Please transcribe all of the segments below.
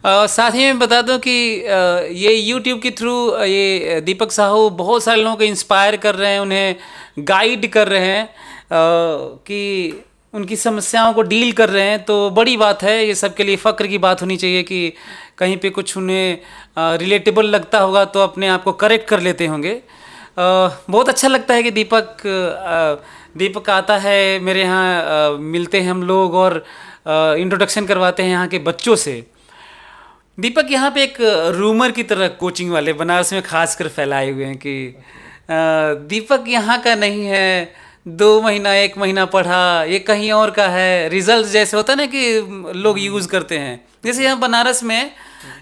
साथ ही मैं बता दूं कि ये यूट्यूब के थ्रू ये दीपक साहू बहुत सारे लोगों को इंस्पायर कर रहे हैं, उन्हें गाइड कर रहे हैं कि उनकी समस्याओं को डील कर रहे हैं। तो बड़ी बात है, ये सबके लिए फ़ख्र की बात होनी चाहिए कि कहीं पे कुछ उन्हें रिलेटेबल लगता होगा तो अपने आप को करेक्ट कर लेते होंगे। बहुत अच्छा लगता है कि दीपक आता है मेरे यहाँ, मिलते हैं हम लोग और इंट्रोडक्शन करवाते हैं यहाँ के बच्चों से। दीपक यहाँ पे एक रूमर की तरह कोचिंग वाले बनारस में खासकर फैलाए हुए हैं कि दीपक यहाँ का नहीं है, 2 महीना 1 महीना पढ़ा, ये कहीं और का है। रिजल्ट जैसे होता है ना कि लोग यूज़ करते हैं, जैसे यहाँ बनारस में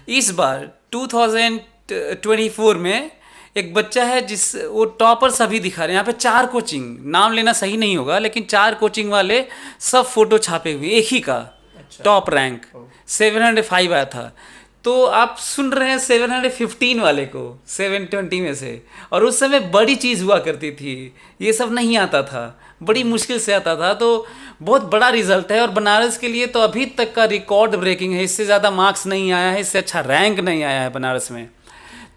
इस बार 2024 में एक बच्चा है जिस वो टॉपर सभी दिखा रहे हैं। यहाँ पे 4 कोचिंग, नाम लेना सही नहीं होगा लेकिन 4 कोचिंग वाले सब फोटो छापे हुए एक ही का। अच्छा। टॉप रैंक 705 आया था। तो आप सुन रहे हैं 715 वाले को 720 में से, और उस समय बड़ी चीज़ हुआ करती थी, ये सब नहीं आता था, बड़ी मुश्किल से आता था। तो बहुत बड़ा रिजल्ट है और बनारस के लिए तो अभी तक का रिकॉर्ड ब्रेकिंग है। इससे ज़्यादा मार्क्स नहीं आया है, इससे अच्छा रैंक नहीं आया है बनारस में।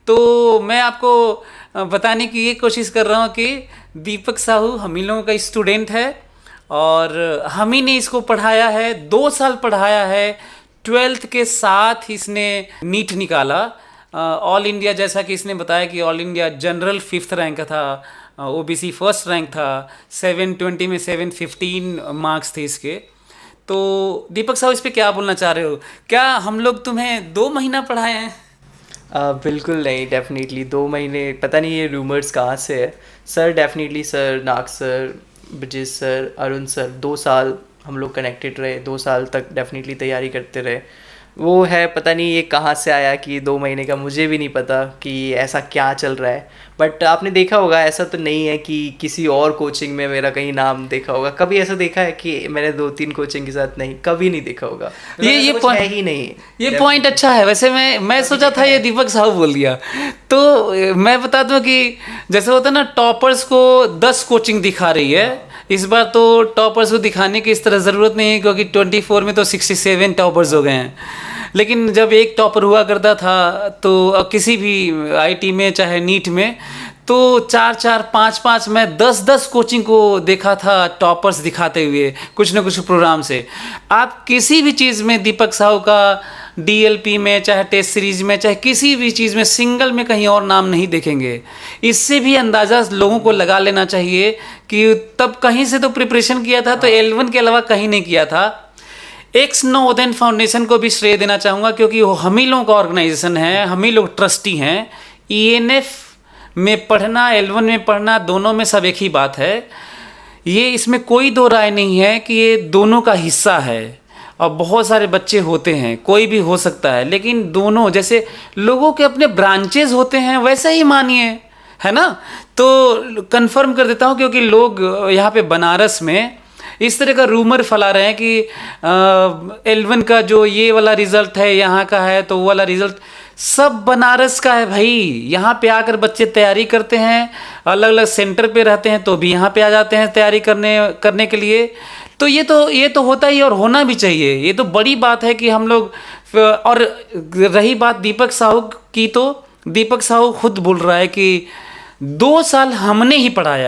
तो मैं आपको बताने की ये कोशिश कर रहा हूँ कि दीपक साहू हम ही लोगों का स्टूडेंट है और हम ही ने इसको पढ़ाया है, 2 साल पढ़ाया है। 12th के साथ इसने नीट निकाला, ऑल इंडिया, जैसा कि इसने बताया कि all India general 5th rank था, ओबीसी 1st रैंक था, 720 में 715 मार्क्स थे इसके। तो दीपक साहब इस पे क्या बोलना चाह रहे हो? क्या हम लोग तुम्हें 2 महीना पढ़ाए हैं? बिल्कुल नहीं, डेफिनेटली 2 महीने, पता नहीं ये रूमर्स कहाँ से है sir. Definitely sir, Nag sir, Brajesh sir, Arun sir, 2 साल हम लोग कनेक्टेड रहे, 2 साल तक डेफिनेटली तैयारी करते रहे। वो है, पता नहीं ये कहाँ से आया कि 2 महीने का, मुझे भी नहीं पता कि ऐसा क्या चल रहा है। बट आपने देखा होगा, ऐसा तो नहीं है कि किसी और कोचिंग में मेरा कहीं नाम देखा होगा। कभी ऐसा देखा है कि मैंने 2-3 कोचिंग के साथ? नहीं, कभी नहीं देखा होगा। ये पॉइंट है ही नहीं। ये पॉइंट अच्छा है। वैसे मैं सोचा था ये दीपक साहब बोल दिया। तो मैं बता दूं कि जैसे होता है ना, टॉपर्स को 10 कोचिंग दिखा रही है इस बार। तो टॉपर्स को दिखाने की इस तरह ज़रूरत नहीं है क्योंकि 24 में तो 67 टॉपर्स हो गए हैं। लेकिन जब एक टॉपर हुआ करता था तो किसी भी आईटी में चाहे नीट में, तो 4-4 5-5 मैं 10-10 कोचिंग को देखा था टॉपर्स दिखाते हुए कुछ न कुछ प्रोग्राम से। आप किसी भी चीज़ में दीपक साहू का डीएलपी में, चाहे टेस्ट सीरीज में, चाहे किसी भी चीज़ में, सिंगल में कहीं और नाम नहीं देखेंगे। इससे भी अंदाज़ा लोगों को लगा लेना चाहिए कि तब कहीं से तो प्रिपरेशन किया था, तो L1 के अलावा कहीं नहीं किया था। एक्स नवोदय फाउंडेशन को भी श्रेय देना चाहूँगा क्योंकि वो हम ही लोगों का ऑर्गेनाइजेशन है, हम ही लोग ट्रस्टी हैं। ENF में पढ़ना, L1 में पढ़ना, दोनों में सब एक ही बात है। ये इसमें कोई दो राय नहीं है कि ये दोनों का हिस्सा है। और बहुत सारे बच्चे होते हैं, कोई भी हो सकता है, लेकिन दोनों जैसे लोगों के अपने ब्रांचेज होते हैं वैसे ही मानिए, है ना। तो कंफर्म कर देता हूँ क्योंकि लोग यहाँ पे बनारस में इस तरह का रूमर फैला रहे हैं कि L1 का जो ये वाला रिज़ल्ट है यहाँ का है, तो वो वाला रिज़ल्ट सब बनारस का है भाई। यहाँ पे आकर बच्चे तैयारी करते हैं, अलग अलग सेंटर पे रहते हैं तो भी यहाँ पे आ जाते हैं तैयारी करने के लिए। तो ये तो होता ही और होना भी चाहिए। ये तो बड़ी बात है कि हम लोग, और रही बात दीपक साहू की, तो दीपक साहू खुद बोल रहा है कि 2 साल हमने ही पढ़ाया है।